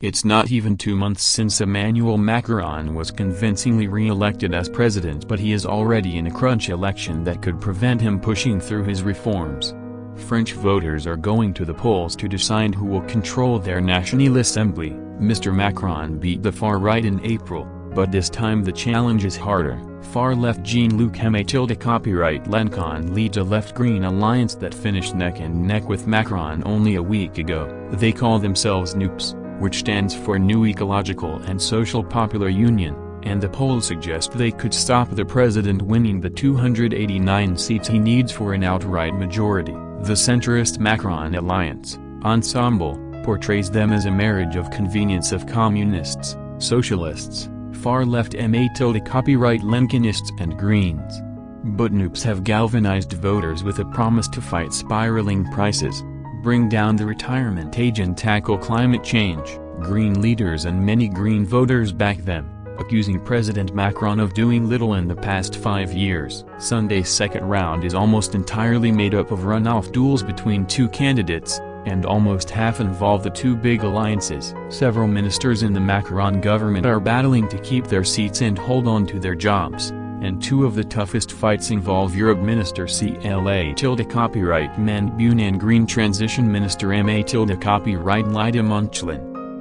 It's not even 2 months since Emmanuel Macron was convincingly re-elected as president, but he is already in a crunch election that could prevent him pushing through his reforms. French voters are going to the polls to decide who will control their National Assembly. Mr. Macron beat the far right in April, but this time the challenge is harder. Far-left Jean-Luc Mélenchon copyright Mélenchon leads a left-green alliance that finished neck and neck with Macron only a week ago. They call themselves Nupes, which stands for New Ecological and Social Popular Union, and the polls suggest they could stop the president winning the 289 seats he needs for an outright majority. The centrist Macron alliance, Ensemble, portrays them as a marriage of convenience of communists, socialists, far-left copyright Mélenchonists and Greens. But Nupes have galvanized voters with a promise to fight spiraling prices, bring down the retirement age and tackle climate change. Green leaders and many Green voters back them, accusing President Macron of doing little in the past 5 years. Sunday's second round is almost entirely made up of runoff duels between two candidates, and almost half involve the two big alliances. Several ministers in the Macron government are battling to keep their seats and hold on to their jobs, and two of the toughest fights involve Europe Minister copyright Nupes and Green Transition Minister copyright Mélenchon.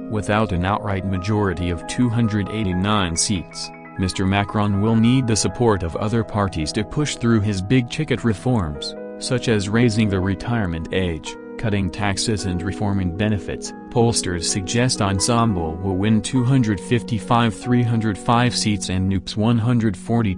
Without an outright majority of 289 seats, Mr. Macron will need the support of other parties to push through his big-ticket reforms, such as raising the retirement age, cutting taxes and reforming benefits. Pollsters suggest Ensemble will win 305 seats and Nupes 140.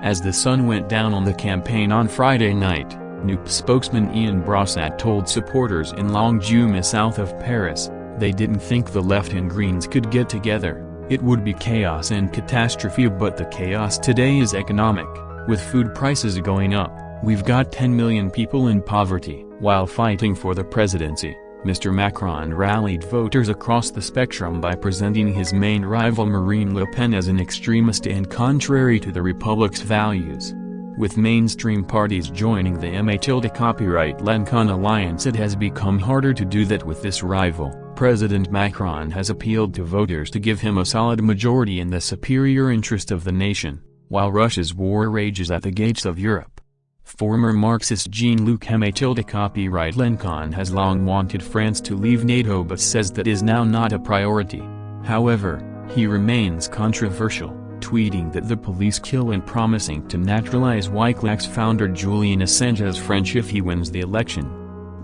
As the sun went down on the campaign on Friday night, Nupes spokesman Ian Brossat told supporters in Longjumeau south of Paris, they didn't think the left and Greens could get together. It would be chaos and catastrophe, but the chaos today is economic. With food prices going up, we've got 10 million people in poverty. While fighting for the presidency, Mr. Macron rallied voters across the spectrum by presenting his main rival Marine Le Pen as an extremist and contrary to the Republic's values. With mainstream parties joining the copyright Mélenchon alliance, it has become harder to do that with this rival. President Macron has appealed to voters to give him a solid majority in the superior interest of the nation, while Russia's war rages at the gates of Europe. Former Marxist Jean-Luc copyright Mélenchon has long wanted France to leave NATO but says that is now not a priority. However, he remains controversial, tweeting that the police kill and promising to naturalize Wikileaks founder Julian Assange as French if he wins the election.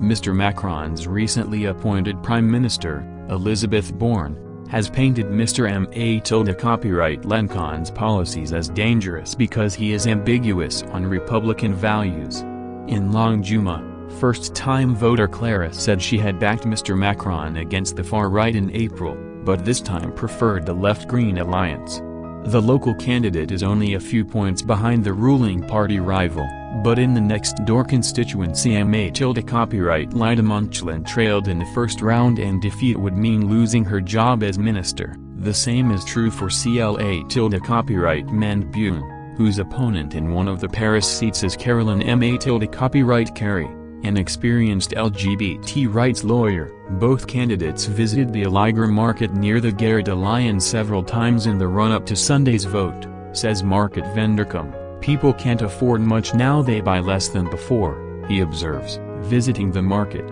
Mr. Macron's recently appointed Prime Minister, Elisabeth Borne, has painted Mr. copyright Mélenchon's policies as dangerous because he is ambiguous on Republican values. In Longjumeau, first-time voter Clara said she had backed Mr. Macron against the far right in April, but this time preferred the left-green alliance. The local candidate is only a few points behind the ruling party rival, but in the next-door constituency copyright Mélenchon trailed in the first round, and defeat would mean losing her job as minister. The same is true for copyright Nupes, whose opponent in one of the Paris seats is Caroline copyright Carrie, an experienced LGBT rights lawyer. Both candidates visited the Allegre market near the Gare de Lyon several times in the run-up to Sunday's vote, says market vendor People can't afford much now, they buy less than before, he observes. Visiting the market,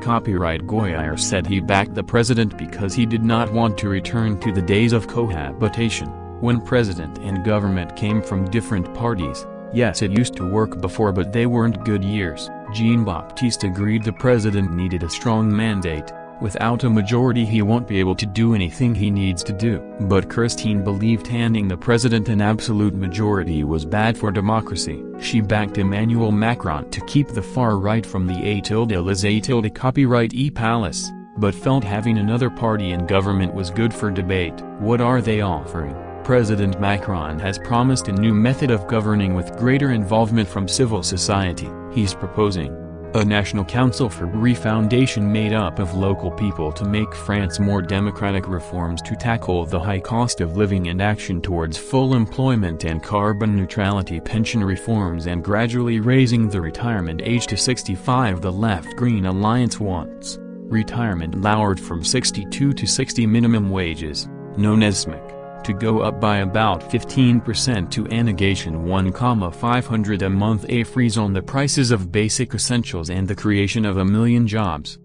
copyright Goyer said he backed the president because he did not want to return to the days of cohabitation, when president and government came from different parties. Yes, it used to work before, but they weren't good years. Jean-Baptiste agreed the president needed a strong mandate. Without a majority he won't be able to do anything he needs to do. But Christine believed handing the president an absolute majority was bad for democracy. She backed Emmanuel Macron to keep the far right from the copyright palace, but felt having another party in government was good for debate. What are they offering? President Macron has promised a new method of governing with greater involvement from civil society. He's proposing a national council for refoundation made up of local people to make France more democratic, reforms to tackle the high cost of living and action towards full employment and carbon neutrality, pension reforms, and gradually raising the retirement age to 65. The left-green alliance wants Retirement lowered from 62 to 60 minimum wages, known as SMIC, to go up by about 15% to a negation 1,500 a month, a freeze on the prices of basic essentials, and the creation of 1 million jobs.